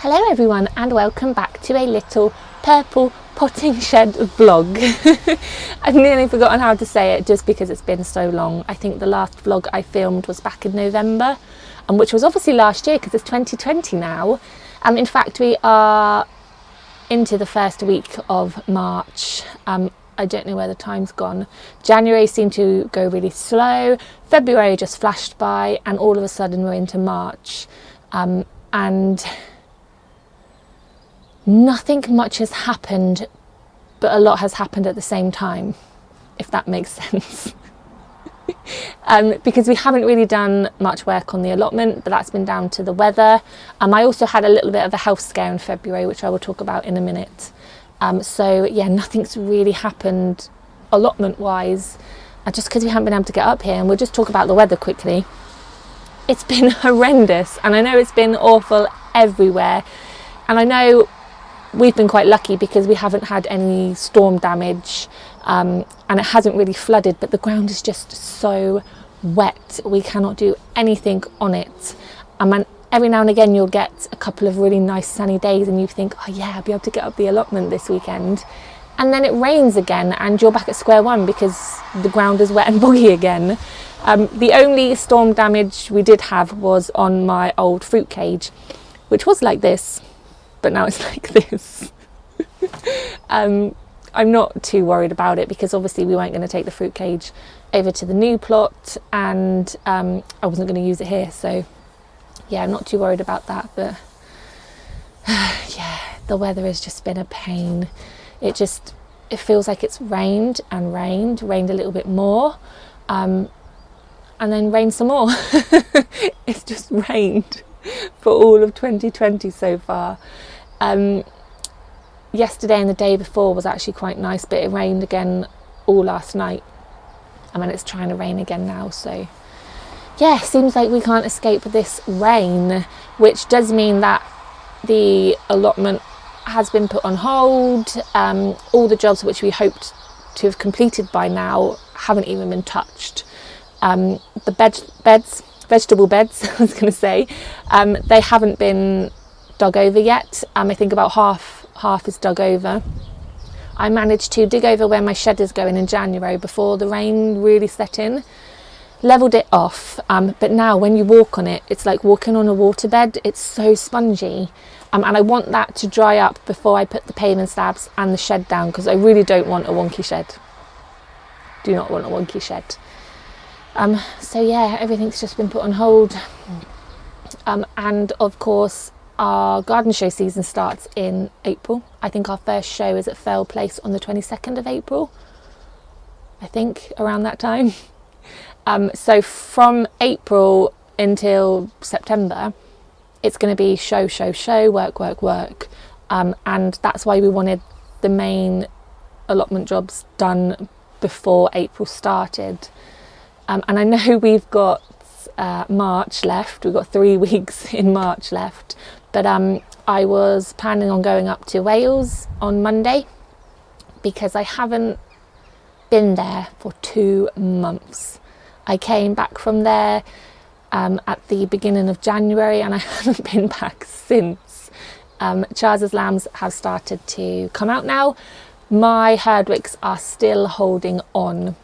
Hello everyone and welcome back to a little purple potting shed vlog. I've nearly forgotten how to say it just because it's been so long. I think the last vlog I filmed was back in November, which was obviously last year because it's 2020 now. In fact, we are into the first week of March. I don't know where the time's gone. January seemed to go really slow. February just flashed by and all of a sudden we're into March. And nothing much has happened, but a lot has happened at the same time, if that makes sense. Because we haven't really done much work on the allotment, but that's been down to the weather. I also had a little bit of a health scare in February, which I will talk about in a minute. So yeah, nothing's really happened allotment wise, just because we haven't been able to get up here. And we'll just talk about the weather quickly. It's been horrendous, and I know it's been awful everywhere, and I know we've been quite lucky because we haven't had any storm damage, and it hasn't really flooded, but the ground is just so wet. We cannot do anything on it. And every now and again you'll get a couple of really nice sunny days and you think, oh yeah, I'll be able to get up the allotment this weekend. And then it rains again and you're back at square one because the ground is wet and boggy again. The only storm damage we did have was on my old fruit cage, which was like this, but now it's like this. I'm not too worried about it because obviously we weren't going to take the fruit cage over to the new plot, and I wasn't going to use it here, so yeah, I'm not too worried about that. But yeah, the weather has just been a pain. It feels like it's rained and rained a little bit more, and then rained some more. It's just rained for all of 2020 so far. Yesterday and the day before was actually quite nice, but it rained again all last night, and then it's trying to rain again now. So yeah, seems like we can't escape this rain, which does mean that the allotment has been put on hold. All the jobs which we hoped to have completed by now haven't even been touched. The vegetable beds, I was going to say, they haven't been dug over yet. I think about half is dug over. I managed to dig over where my shed is going in January before the rain really set in, leveled it off, but now when you walk on it, it's like walking on a waterbed. It's so spongy, and I want that to dry up before I put the paving slabs and the shed down, because I really don't want a wonky shed. Do not want a wonky shed. So yeah, everything's just been put on hold, and of course our garden show season starts in April. I think our first show is at Fell Place on the 22nd of April, I think, around that time. So from April until September, it's going to be show, work. And that's why we wanted the main allotment jobs done before April started. And I know we've got March left. We've got 3 weeks in March left. But I was planning on going up to Wales on Monday because I haven't been there for 2 months. I came back from there at the beginning of January and I haven't been back since. Charles's lambs have started to come out now. My Herdwicks are still holding on.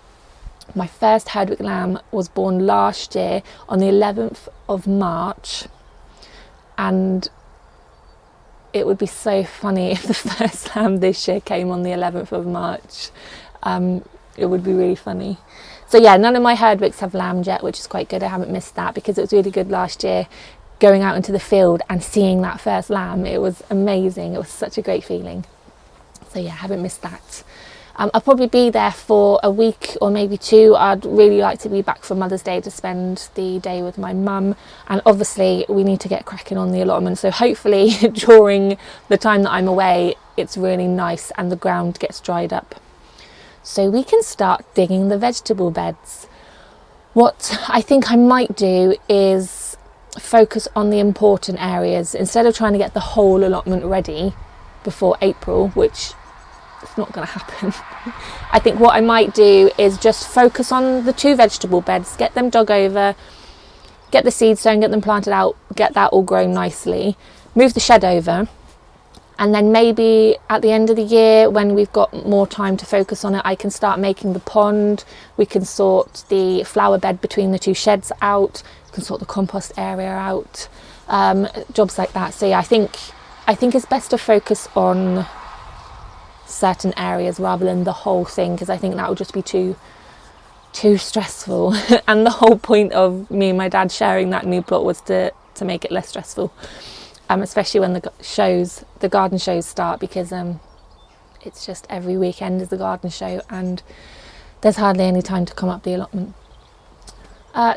My first Herdwick lamb was born last year on the 11th of March, and it would be so funny if the first lamb this year came on the 11th of March. It would be really funny. So yeah, none of my Herdwicks have lambed yet, which is quite good. I haven't missed that because it was really good last year going out into the field and seeing that first lamb. It was amazing. It was such a great feeling. So yeah, I haven't missed that. I'll probably be there for a week or maybe 2. I'd really like to be back for Mother's Day to spend the day with my mum, and obviously we need to get cracking on the allotment, so hopefully during the time that I'm away it's really nice and the ground gets dried up so we can start digging the vegetable beds. What I think I might do is focus on the important areas instead of trying to get the whole allotment ready before April, which it's not going to happen. I think what I might do is just focus on the 2 vegetable beds, get them dug over, get the seeds sown, get them planted out, get that all grown nicely, move the shed over, and then maybe at the end of the year, when we've got more time to focus on it, I can start making the pond. We can sort the flower bed between the two sheds out. We can sort the compost area out, jobs like that. So yeah, I think it's best to focus on certain areas rather than the whole thing, because I think that would just be too stressful. And the whole point of me and my dad sharing that new plot was to make it less stressful, especially when the garden shows start, because it's just every weekend is the garden show and there's hardly any time to come up the allotment.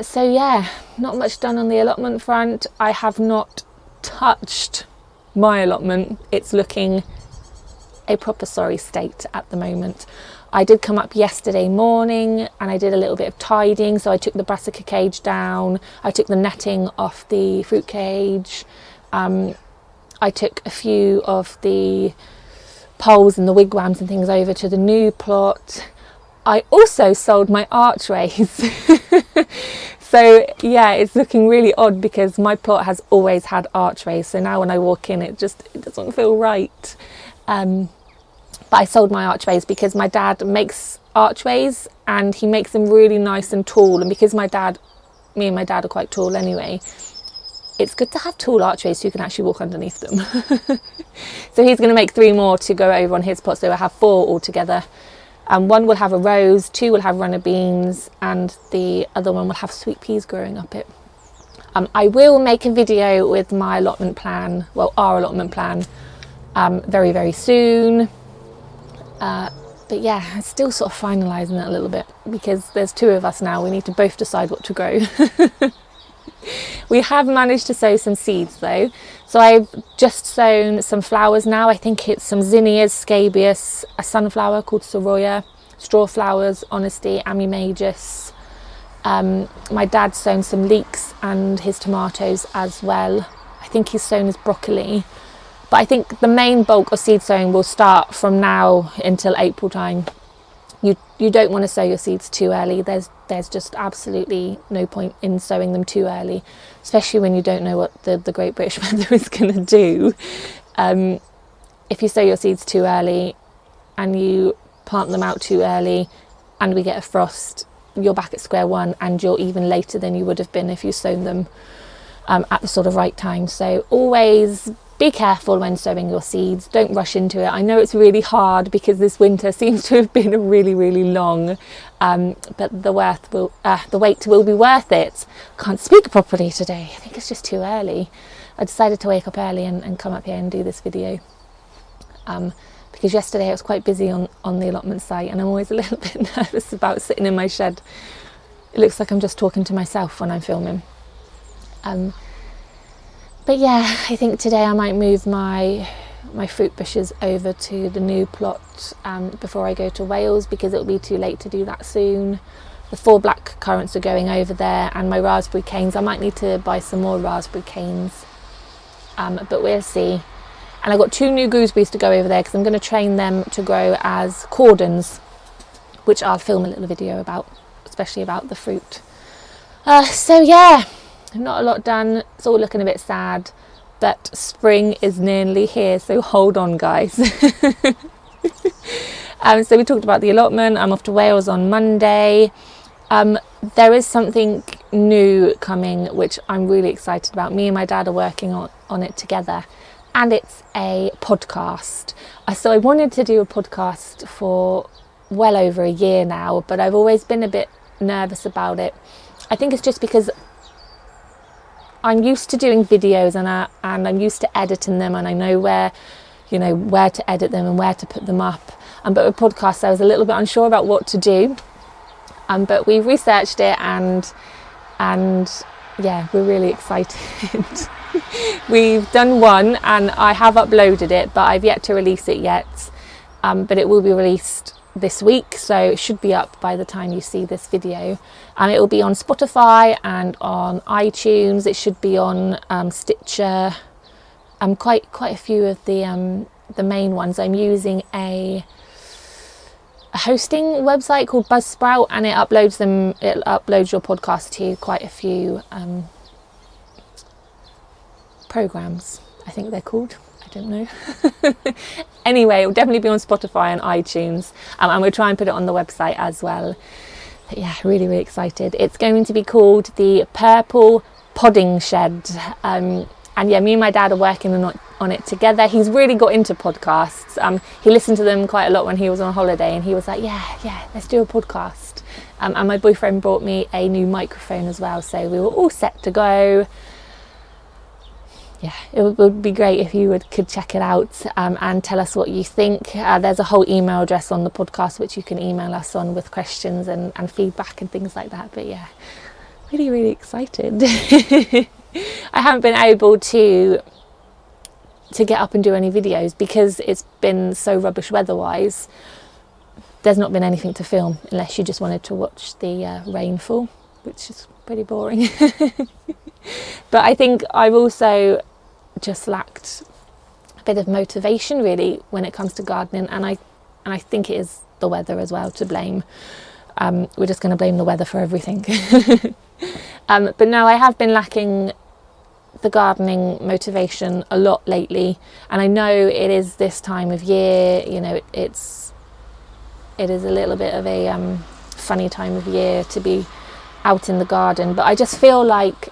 So yeah, not much done on the allotment front. I have not touched my allotment. It's looking a proper sorry state at the moment. I did come up yesterday morning and I did a little bit of tidying. So I took the brassica cage down, I took the netting off the fruit cage, I took a few of the poles and the wigwams and things over to the new plot. I also sold my archways. So yeah, it's looking really odd because my plot has always had archways. So now when I walk in, it doesn't feel right. But I sold my archways because my dad makes archways and he makes them really nice and tall. And because me and my dad are quite tall anyway, it's good to have tall archways so you can actually walk underneath them. So he's going to make 3 more to go over on his plot. So we'll have 4 altogether. And 1 will have a rose, 2 will have runner beans, and the other one will have sweet peas growing up it. I will make a video with my allotment plan, well, our allotment plan, very, very soon. But yeah, I'm still sort of finalising it a little bit because there's 2 of us now. We need to both decide what to grow. We have managed to sow some seeds though. So I've just sown some flowers now. I think it's some zinnias, scabious, a sunflower called Soroya, straw flowers, honesty, amymagus. My dad's sown some leeks and his tomatoes as well. I think he's sown his broccoli. But I think the main bulk of seed sowing will start from now until April time. You don't want to sow your seeds too early. There's just absolutely no point in sowing them too early, especially when you don't know what the Great British weather is going to do. If you sow your seeds too early and you plant them out too early and we get a frost, you're back at square one and you're even later than you would have been if you sown them at the sort of right time. So always be careful when sowing your seeds. Don't rush into it. I know it's really hard because this winter seems to have been really, really long, but the wait will be worth it. Can't speak properly today. I think it's just too early. I decided to wake up early and come up here and do this video because yesterday I was quite busy on the allotment site and I'm always a little bit nervous about sitting in my shed. It looks like I'm just talking to myself when I'm filming. But yeah, I think today I might move my fruit bushes over to the new plot before I go to Wales, because it'll be too late to do that soon. The 4 black currants are going over there, and my raspberry canes, I might need to buy some more raspberry canes, but we'll see. And I've got 2 new gooseberries to go over there because I'm going to train them to grow as cordons, which I'll film a little video about, especially about the fruit. So yeah, not a lot done. It's all looking a bit sad, but spring is nearly here, so hold on guys. So we talked about the allotment. I'm off to Wales on Monday. There is something new coming which I'm really excited about. Me and my dad are working on it together, and it's a podcast. So I wanted to do a podcast for well over a year now, but I've always been a bit nervous about it. I think it's just because I'm used to doing videos and I'm used to editing them, and I know where to edit them and where to put them up. But with podcasts, I was a little bit unsure about what to do. But we've researched it and yeah, we're really excited. We've done one and I have uploaded it, but I've yet to release it yet. But it will be released this week, so it should be up by the time you see this video. It will be on Spotify and on iTunes. It should be on Stitcher. Quite a few of the main ones. I'm using a hosting website called Buzzsprout, and it uploads your podcast to quite a few programs. I think they're called. I don't know. Anyway, it will definitely be on Spotify and iTunes, and we'll try and put it on the website as well. But yeah, really, really excited. It's going to be called the Purple Podding Shed. And yeah, me and my dad are working on it together. He's really got into podcasts. He listened to them quite a lot when he was on holiday, and he was like, yeah, let's do a podcast. And my boyfriend brought me a new microphone as well, so we were all set to go. Yeah, it would be great if you could check it out and tell us what you think. There's a whole email address on the podcast which you can email us on with questions and feedback and things like that. But yeah, really, really excited. I haven't been able to get up and do any videos because it's been so rubbish weather-wise. There's not been anything to film unless you just wanted to watch the rainfall, which is pretty boring. But I think I've also just lacked a bit of motivation really when it comes to gardening, and I think it is the weather as well to blame. We're just going to blame the weather for everything. But no, I have been lacking the gardening motivation a lot lately, and I know it is this time of year, you know, it is a little bit of a funny time of year to be out in the garden, but I just feel like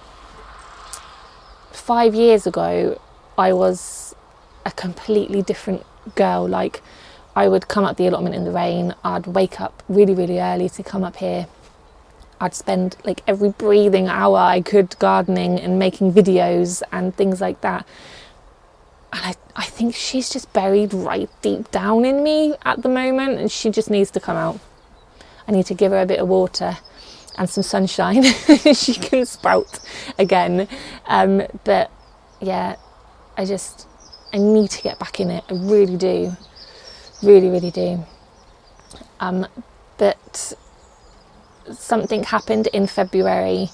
5 years ago I was a completely different girl. Like, I would come up the allotment in the rain, I'd wake up really, really early to come up here, I'd spend like every breathing hour I could gardening and making videos and things like that. And I think she's just buried right deep down in me at the moment, and she just needs to come out. I need to give her a bit of water and some sunshine. She can sprout again. But yeah, I need to get back in it. I really do. Really, really do. But something happened in February.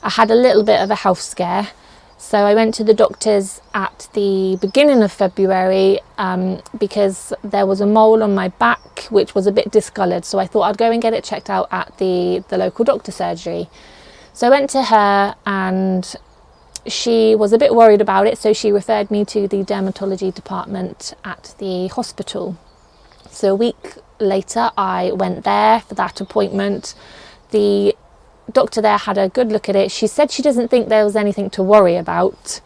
I had a little bit of a health scare. So I went to the doctors at the beginning of February because there was a mole on my back which was a bit discoloured. So I thought I'd go and get it checked out at the local doctor surgery. So I went to her and she was a bit worried about it. So she referred me to the dermatology department at the hospital. So a week later I went there for that appointment. The doctor there had a good look at it. She said she doesn't think there was anything to worry about,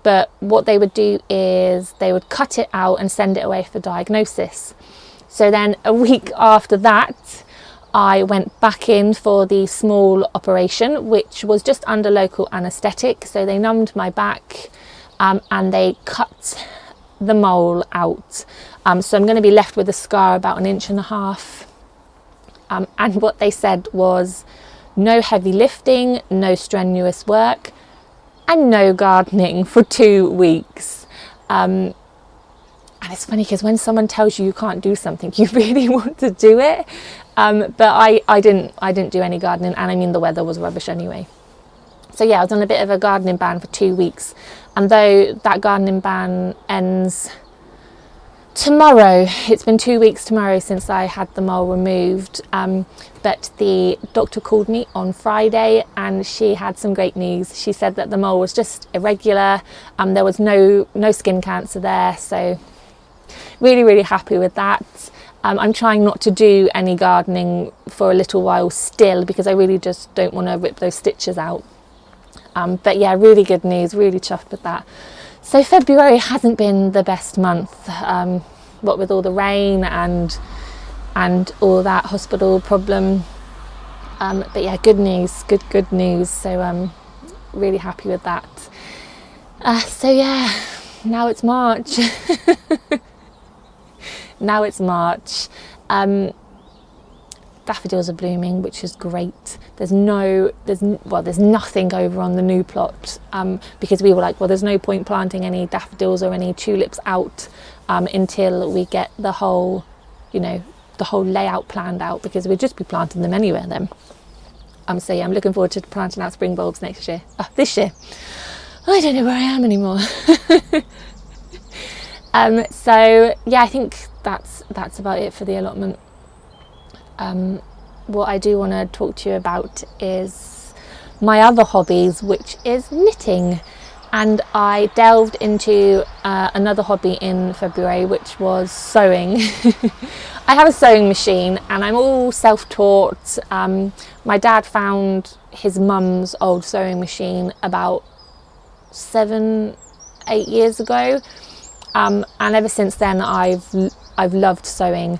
but what they would do is they would cut it out and send it away for diagnosis. So then a week after that I went back in for the small operation, which was just under local anaesthetic. So they numbed my back and they cut the mole out. So I'm going to be left with a scar about 1.5 inches. And what they said was no heavy lifting, no strenuous work, and no gardening for 2 weeks. And it's funny because when someone tells you can't do something, you really want to do it. But I didn't do any gardening, and I mean the weather was rubbish anyway. So yeah, I was on a bit of a gardening ban for 2 weeks. And though that gardening ban ends tomorrow, it's been 2 weeks tomorrow since I had the mole removed, but the doctor called me on Friday and she had some great news. She said that the mole was just irregular, there was no skin cancer there, so really, really happy with that. I'm trying not to do any gardening for a little while still because I really just don't want to rip those stitches out. But yeah, really good news, really chuffed with that. So February hasn't been the best month, what with all the rain and all that hospital problem. But yeah, good news, good news. So I'm really happy with that. So yeah, now it's March. Now it's March. Daffodils are blooming, which is great. There's nothing over on the new plot because we were like, well, there's no point planting any daffodils or any tulips out until we get the whole layout planned out, because we'd just be planting them anywhere then. So yeah, I'm looking forward to planting out spring bulbs this year. I don't know where I am anymore. So yeah, I think that's about it for the allotment. What I do want to talk to you about is my other hobbies, which is knitting. And I delved into another hobby in February, which was sewing. I have a sewing machine and I'm all self-taught. My dad found his mum's old sewing machine about 7-8 years ago, and ever since then I've loved sewing.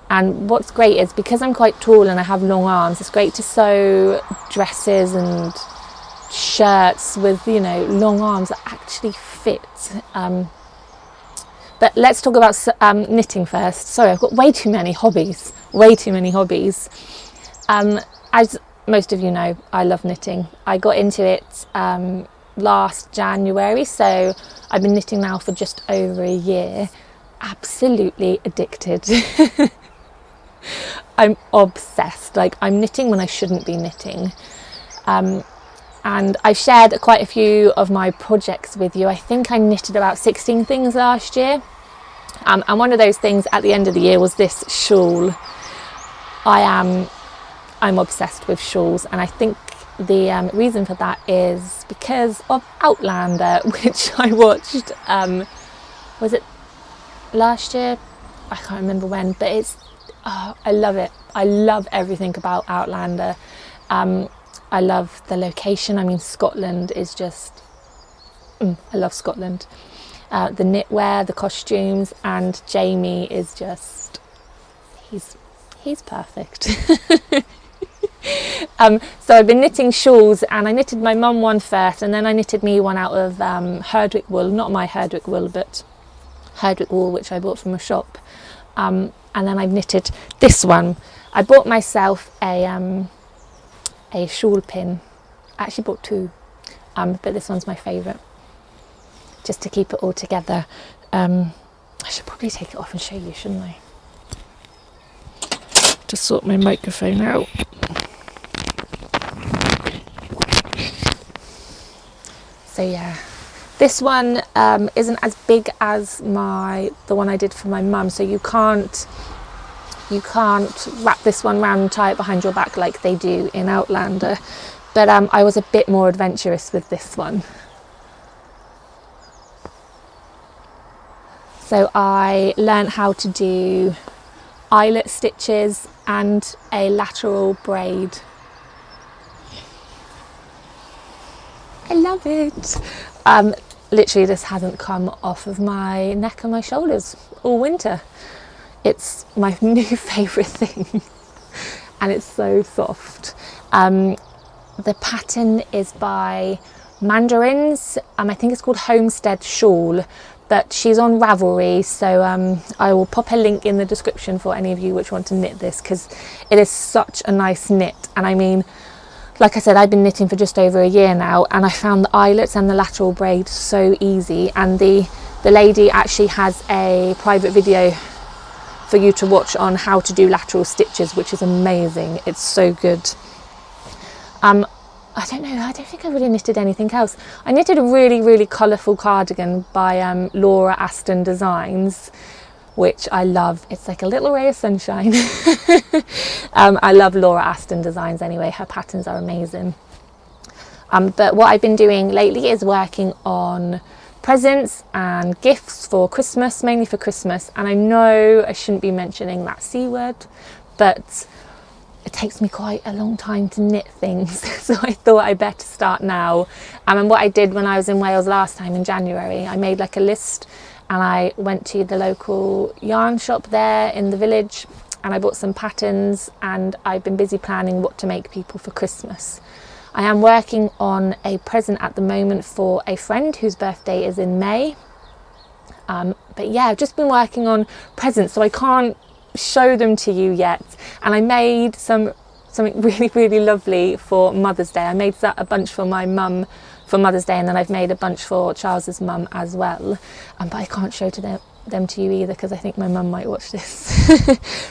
And what's great is, because I'm quite tall and I have long arms, it's great to sew dresses and shirts with, you know, long arms that actually fit. But let's talk about knitting first. Sorry, I've got way too many hobbies. As most of you know, I love knitting. I got into it last January, so I've been knitting now for just over a year. Absolutely addicted. I'm obsessed. Like, I'm knitting when I shouldn't be knitting. And I've shared quite a few of my projects with you. I think I knitted about 16 things last year. And one of those things at the end of the year was this shawl. I'm obsessed with shawls, and I think the reason for that is because of Outlander, which I watched, was it last year? I can't remember when, but I love it. I love everything about Outlander. I love the location. I mean, Scotland is just, I love Scotland. The knitwear, the costumes, and Jamie is just, he's perfect. So I've been knitting shawls, and I knitted my mum one first, and then I knitted me one out of Herdwick wool, not my Herdwick wool, but Herdwick wool, which I bought from a shop. And then I've knitted this one. I bought myself a shawl pin. I actually bought two, but this one's my favourite, just to keep it all together. I should probably take it off and show you, shouldn't I? Just sort my microphone out. So yeah, this one isn't as big as the one I did for my mum, so you can't wrap this one round and tie it behind your back like they do in Outlander, but I was a bit more adventurous with this one. So I learned how to do eyelet stitches and a lateral braid. I love it. Literally, this hasn't come off of my neck and my shoulders all winter. It's my new favourite thing, and it's so soft. The pattern is by Mandarins. I think it's called Homestead Shawl, but she's on Ravelry, so I will pop a link in the description for any of you which want to knit this, because it is such a nice knit. And I mean, like I said, I've been knitting for just over a year now, and I found the eyelets and the lateral braid so easy. And the lady actually has a private video for you to watch on how to do lateral stitches, which is amazing. It's so good. I don't know, I don't think I really knitted anything else. I knitted a really, really colourful cardigan by Laura Aston Designs, which I love. It's like a little ray of sunshine. I love Laura Aston Designs anyway. Her patterns are amazing. But what I've been doing lately is working on presents and gifts for Christmas, mainly for Christmas. And I know I shouldn't be mentioning that C word, but it takes me quite a long time to knit things, so I thought I better start now. And what I did when I was in Wales last time in January, I made like a list, and I went to the local yarn shop there in the village, and I bought some patterns, and I've been busy planning what to make people for Christmas. I am working on a present at the moment for a friend whose birthday is in May. But yeah, I've just been working on presents, so I can't show them to you yet. And I made something really, really lovely for Mother's Day. I made a bunch for my mum for Mother's Day, and then I've made a bunch for Charles's mum as well. But I can't show them to you either, because I think my mum might watch this.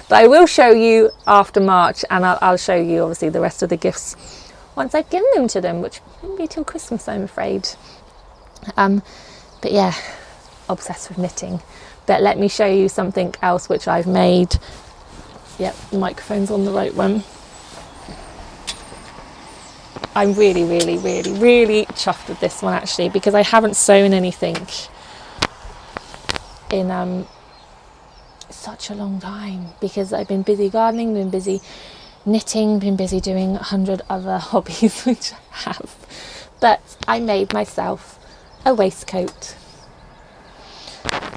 But I will show you after March, and I'll show you obviously the rest of the gifts once I've given them to them, which won't be till Christmas, I'm afraid. But yeah, obsessed with knitting. But let me show you something else which I've made. Yep, the microphone's on the right one. I'm really, really, really, really chuffed with this one actually, because I haven't sewn anything in such a long time, because I've been busy gardening, been busy knitting, been busy doing 100 other hobbies, which I have. But I made myself a waistcoat.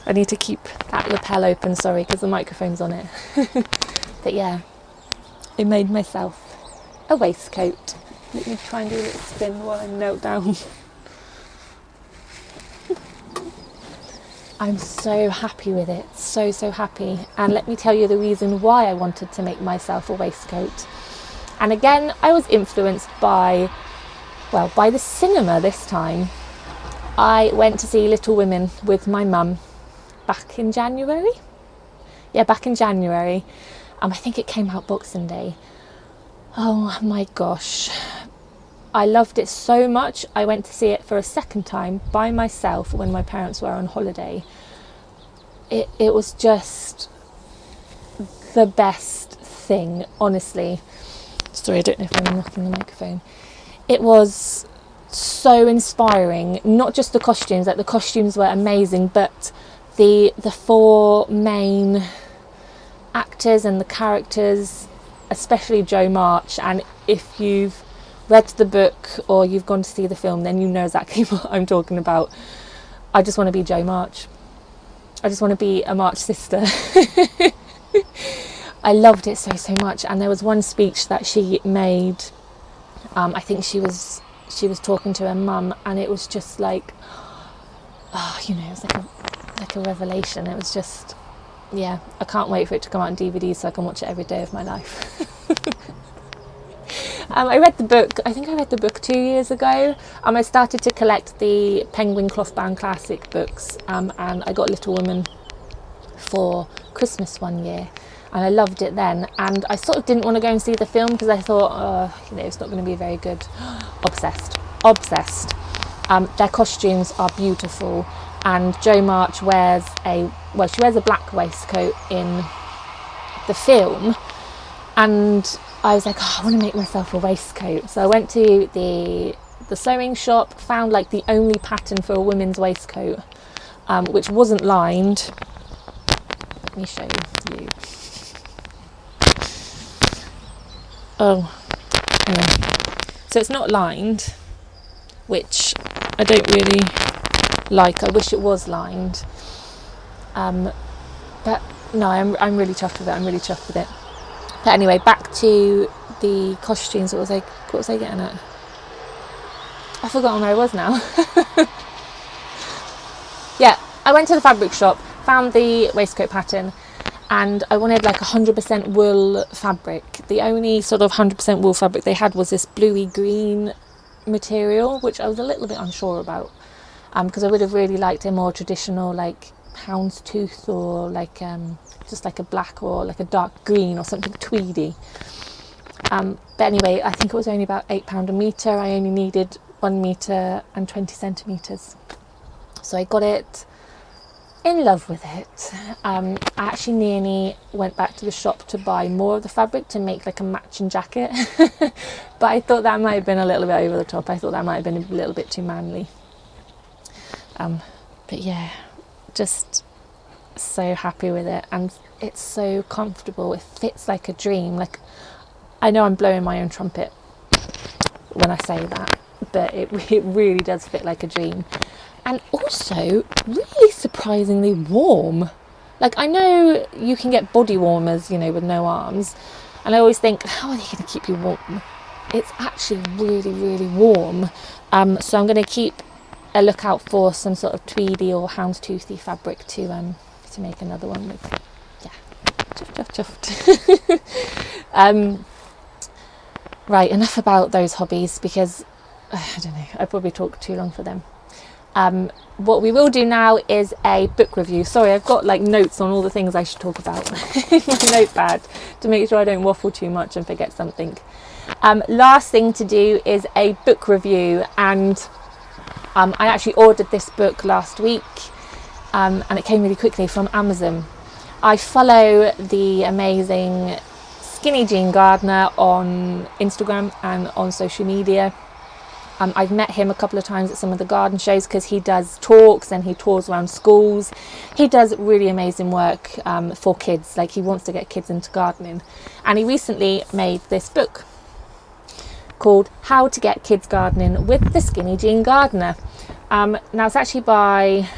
I need to keep that lapel open, sorry, because the microphone's on it. But yeah, I made myself a waistcoat. Let me try and do a little spin while I knelt down. I'm so happy with it, so happy. And let me tell you the reason why I wanted to make myself a waistcoat. And again, I was influenced by the cinema this time. I went to see Little Women with my mum back in January. Yeah, back in January. I think it came out Boxing Day. Oh my gosh. I loved it so much. I went to see it for a second time by myself when my parents were on holiday. It was just the best thing, honestly. Sorry, I don't know if I'm knocking the microphone. It was so inspiring. Not just the costumes, like the costumes were amazing, but the four main actors and the characters, especially Jo March. And if you've read the book or you've gone to see the film, then you know exactly what I'm talking about. I just want to be Jo March. I just want to be a March sister. I loved it so much. And there was one speech that she made. I think she was talking to her mum, and it was just like, it was like a revelation. It was just, yeah, I can't wait for it to come out on DVD so I can watch it every day of my life. I read the book, I think I read the book 2 years ago. I started to collect the Penguin Clothbound Classic books, and I got Little Women for Christmas one year, and I loved it then. And I sort of didn't want to go and see the film because I thought, it's not going to be very good. Obsessed. Their costumes are beautiful, and Jo March wears a black waistcoat in the film, and I was like, I want to make myself a waistcoat. So I went to the sewing shop, found like the only pattern for a women's waistcoat, which wasn't lined. Let me show you. Oh, anyway. So it's not lined, which I don't really like. I wish it was lined. But no, I'm really chuffed with it. I'm really chuffed with it. But anyway, back to the costumes. What was I getting at? I've forgotten where I was now. Yeah, I went to the fabric shop, found the waistcoat pattern, and I wanted like 100% wool fabric. The only sort of 100% wool fabric they had was this bluey green material, which I was a little bit unsure about, because I would have really liked a more traditional like houndstooth, or like just like a black or like a dark green or something tweedy. But anyway, I think it was only about £8 a metre. I only needed 1 metre and 20 centimetres. So I got it, in love with it. I actually nearly went back to the shop to buy more of the fabric to make like a matching jacket. But I thought that might have been a little bit over the top. I thought that might have been a little bit too manly. But yeah, just so happy with it, and it's so comfortable. It fits like a dream. Like, I know I'm blowing my own trumpet when I say that, but it really does fit like a dream. And also really surprisingly warm. Like, I know you can get body warmers, with no arms, and I always think, how are they going to keep you warm? It's actually really, really warm. So I'm going to keep a lookout for some sort of tweedy or houndstoothy fabric to make another one with. Yeah, chuffed. Right, enough about those hobbies, because I don't know, I probably talked too long for them. What we will do now is a book review. Sorry, I've got like notes on all the things I should talk about in my notepad to make sure I don't waffle too much and forget something. Last thing to do is a book review, and I actually ordered this book last week, and it came really quickly from Amazon. I follow the amazing Skinny Jean Gardener on Instagram and on social media. I've met him a couple of times at some of the garden shows because he does talks and he tours around schools. He does really amazing work for kids, like he wants to get kids into gardening. And he recently made this book called How to Get Kids Gardening with the Skinny Jean Gardener. Now it's actually by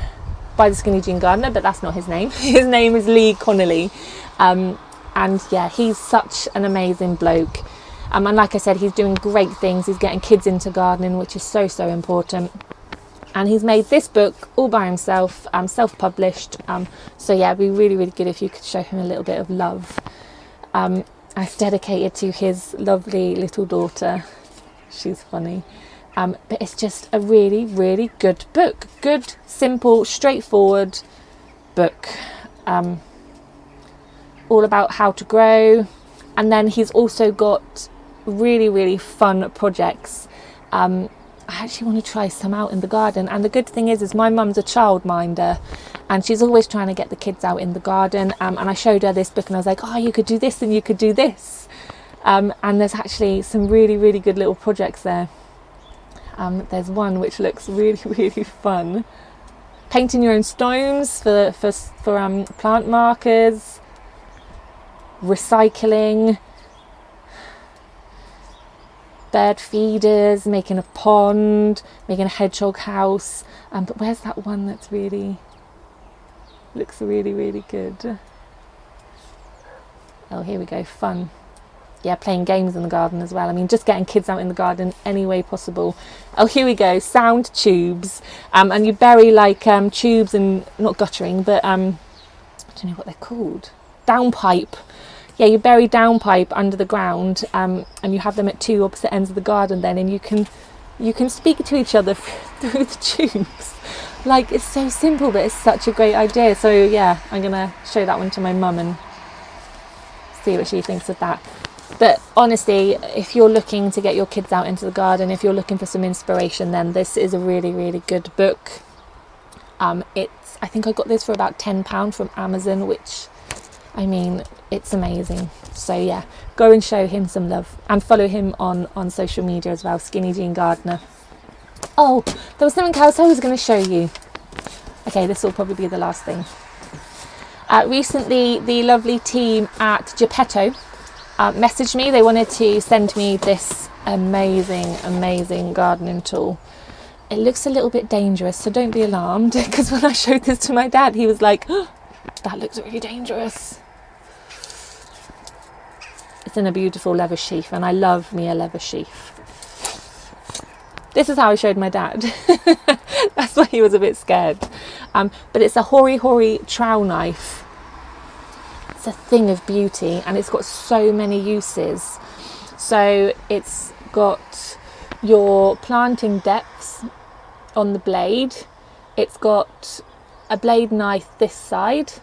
the Skinny Jean Gardener, but that's not his name. His name is Lee Connolly. And yeah, he's such an amazing bloke. And like I said, he's doing great things. He's getting kids into gardening, which is so, so important. And he's made this book all by himself, self-published. So yeah, it'd be really, really good if you could show him a little bit of love. It's dedicated to his lovely little daughter. She's funny. But it's just a really, really good book. Good, simple, straightforward book. All about how to grow. And then he's also got really, really fun projects. I actually want to try some out in the garden. And the good thing is my mum's a childminder and she's always trying to get the kids out in the garden. And I showed her this book and I was like, oh, you could do this and you could do this. And there's actually some really, really good little projects there. There's one which looks really, really fun. Painting your own stones for plant markers. Recycling. Bird feeders, making a pond, making a hedgehog house. But where's that one that's really looks really, really good? Oh, here we go, fun. Yeah, playing games in the garden as well. I mean, just getting kids out in the garden any way possible. Oh, here we go, sound tubes. And you bury like tubes and not guttering, but I don't know what they're called. Downpipe. Yeah, you bury downpipe under the ground, and you have them at two opposite ends of the garden then, and you can speak to each other through the tubes. Like, it's so simple, but it's such a great idea. So yeah, I'm gonna show that one to my mum and see what she thinks of that. But honestly, if you're looking to get your kids out into the garden, if you're looking for some inspiration, then this is a really, really good book. I think I got this for about £10 from Amazon, which, I mean, it's amazing. So yeah, go and show him some love and follow him on social media as well, Skinny Jean Gardener. Oh, there was something else I was going to show you. Okay, this will probably be the last thing. Recently, the lovely team at Geppetto messaged me. They wanted to send me this amazing gardening tool. It looks a little bit dangerous, so don't be alarmed, because when I showed this to my dad, he was like, oh, that looks really dangerous. It's in a beautiful leather sheath, and I love me a leather sheath. This is how I showed my dad. That's why he was a bit scared. But it's a Hori Hori trowel knife. It's a thing of beauty, and it's got so many uses. So it's got your planting depths on the blade. It's got a blade knife this side,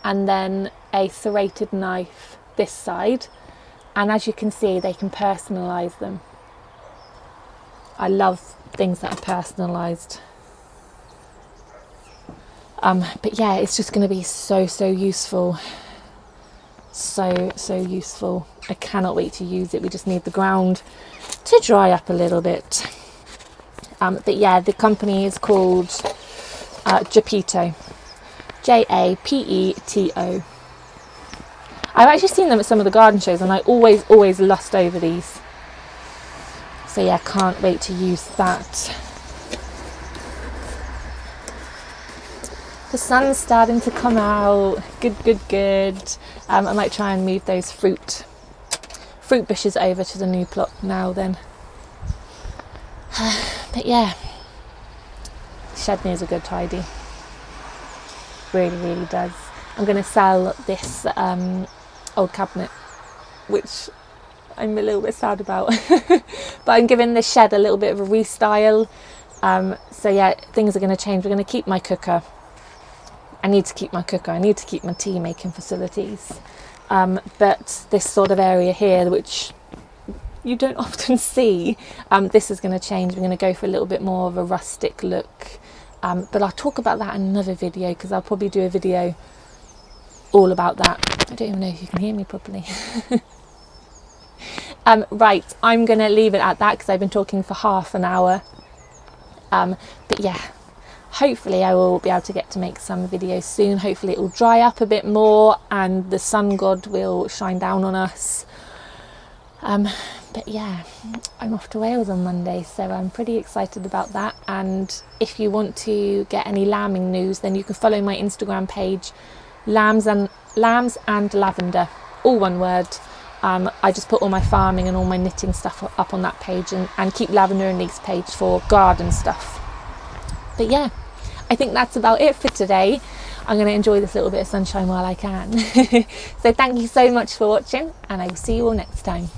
and then a serrated knife this side. And as you can see, they can personalise them. I love things that are personalised. But yeah, it's just going to be so useful. So useful. I cannot wait to use it. We just need the ground to dry up a little bit. But yeah, the company is called Geppetto. Japeto. I've actually seen them at some of the garden shows, and I always lust over these. So yeah, can't wait to use that. The sun's starting to come out. Good. I might try and move those fruit bushes over to the new plot now then. But yeah, shed needs a good tidy. Really does. I'm going to sell this old cabinet, which I'm a little bit sad about. But I'm giving this shed a little bit of a restyle. So yeah, things are going to change. We're going to keep my cooker. I need to keep my cooker. I need to keep my tea making facilities. But this sort of area here, which you don't often see, this is going to change. We're going to go for a little bit more of a rustic look. But I'll talk about that in another video, because I'll probably do a video all about that. I don't even know if you can hear me properly. Right, I'm gonna leave it at that because I've been talking for half an hour. But yeah, hopefully I will be able to get to make some videos soon. Hopefully it will dry up a bit more and the sun god will shine down on us. But yeah, I'm off to Wales on Monday, so I'm pretty excited about that. And if you want to get any lambing news, then you can follow my Instagram page, Lambs and Lavender, all one word. I just put all my farming and all my knitting stuff up on that page, and keep Lavender and Leeks page for garden stuff. But yeah, I think that's about it for today. I'm going to enjoy this little bit of sunshine while I can. So thank you so much for watching, and I will see you all next time.